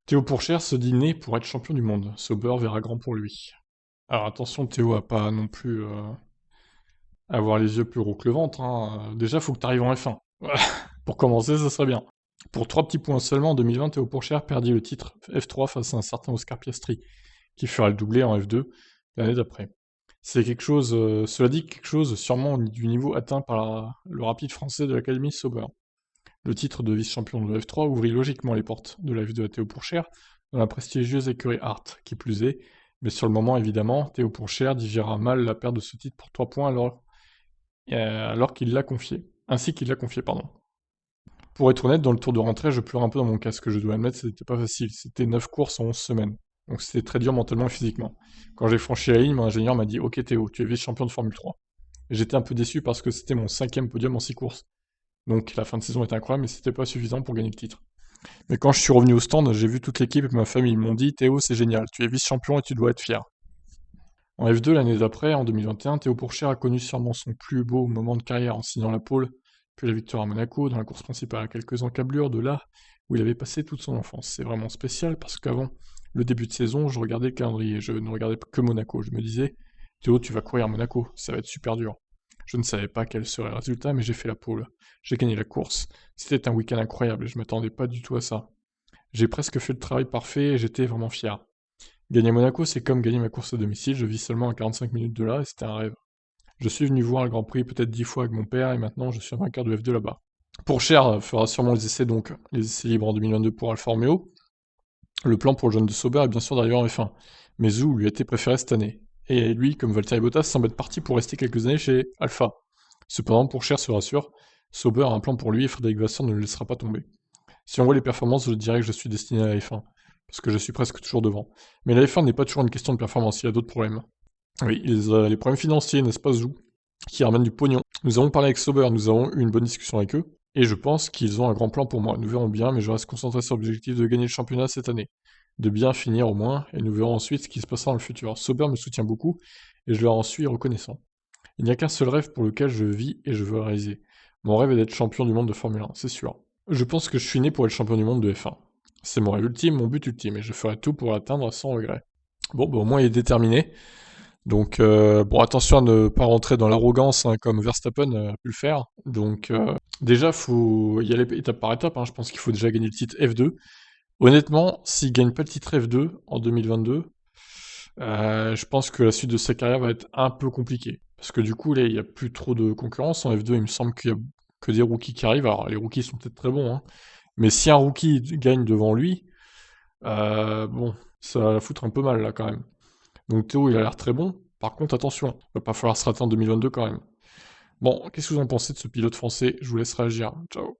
Théo Pourchaire se dit né pour être champion du monde. Sauber verra grand pour lui. Alors attention, Théo a pas non plus avoir les yeux plus gros que le ventre, hein. Déjà, faut que tu arrives en F1. Voilà. Pour commencer, ça serait bien. Pour 3 petits points seulement, en 2020, Théo Pourchaire perdit le titre F3 face à un certain Oscar Piastri, qui fera le doublé en F2 l'année d'après. C'est quelque chose, cela dit quelque chose sûrement du niveau atteint par le rapide français de l'Académie Sauber. Le titre de vice-champion de F3 ouvrit logiquement les portes de la F2 à Théo Pourchaire dans la prestigieuse écurie Hart, qui plus est, mais sur le moment évidemment, Théo Pourchaire digérera mal la perte de ce titre pour 3 points alors qu'il l'a confié. Ainsi qu'il l'a confié, pardon. Pour être honnête, dans le tour de rentrée, je pleure un peu dans mon casque, je dois admettre, c'était pas facile. C'était 9 courses en 11 semaines. Donc c'était très dur mentalement et physiquement. Quand j'ai franchi la ligne, mon ingénieur m'a dit Ok Théo, tu es vice-champion de Formule 3. Et j'étais un peu déçu parce que c'était mon 5e podium en 6 courses. Donc la fin de saison était incroyable, mais c'était pas suffisant pour gagner le titre. Mais quand je suis revenu au stand, j'ai vu toute l'équipe et ma famille. Ils m'ont dit Théo, c'est génial, tu es vice-champion et tu dois être fier. En F2, l'année d'après, en 2021, Théo Pourchaire a connu sûrement son plus beau moment de carrière en signant la pole, puis la victoire à Monaco, dans la course principale à quelques encablures de là où il avait passé toute son enfance. C'est vraiment spécial parce qu'avant le début de saison, je regardais le calendrier, je ne regardais que Monaco. Je me disais, Théo, tu vas courir à Monaco, ça va être super dur. Je ne savais pas quel serait le résultat, mais j'ai fait la pole. J'ai gagné la course. C'était un week-end incroyable et je m'attendais pas du tout à ça. J'ai presque fait le travail parfait et j'étais vraiment fier. Gagner Monaco, c'est comme gagner ma course à domicile, je vis seulement à 45 minutes de là et c'était un rêve. Je suis venu voir le Grand Prix peut-être 10 fois avec mon père et maintenant je suis un vainqueur de F2 là-bas. Pourchaire fera sûrement les essais donc, les essais libres en 2022 pour Alfa Romeo. Le plan pour le jeune de Sauber est bien sûr d'arriver en F1, mais Zhou lui a été préféré cette année. Et lui, comme Valtteri Bottas, semble être parti pour rester quelques années chez Alpha. Cependant, Pourchaire se rassure, Sauber a un plan pour lui et Frédéric Vasseur ne le laissera pas tomber. Si on voit les performances, je dirais que je suis destiné à la F1, parce que je suis presque toujours devant. Mais la F1 n'est pas toujours une question de performance, il y a d'autres problèmes. Oui, les problèmes financiers, n'est-ce pas Zou, qui ramènent du pognon. Nous avons parlé avec Sauber, nous avons eu une bonne discussion avec eux, et je pense qu'ils ont un grand plan pour moi. Nous verrons bien, mais je reste concentré sur l'objectif de gagner le championnat cette année. De bien finir au moins, et nous verrons ensuite ce qui se passera dans le futur. Sauber me soutient beaucoup, et je leur en suis reconnaissant. Il n'y a qu'un seul rêve pour lequel je vis et je veux le réaliser. Mon rêve est d'être champion du monde de Formule 1, c'est sûr. Je pense que je suis né pour être champion du monde de F1. C'est mon rêve ultime, mon but ultime, et je ferai tout pour l'atteindre sans regret. Bon, bah, au moins il est déterminé. Donc, bon, attention à ne pas rentrer dans l'arrogance hein, comme Verstappen a pu le faire. Donc, déjà, faut y aller étape par étape. Hein. Je pense qu'il faut déjà gagner le titre F2. Honnêtement, s'il gagne pas le titre F2 en 2022, je pense que la suite de sa carrière va être un peu compliquée. Parce que du coup, là, il n'y a plus trop de concurrence. En F2, il me semble qu'il y a que des rookies qui arrivent. Alors, les rookies sont peut-être très bons, hein. Mais si un rookie gagne devant lui, bon, ça va la foutre un peu mal là quand même. Donc Théo, il a l'air très bon. Par contre, attention, il va pas falloir se rater en 2022 quand même. Bon, qu'est-ce que vous en pensez de ce pilote français? Je vous laisse réagir. Ciao.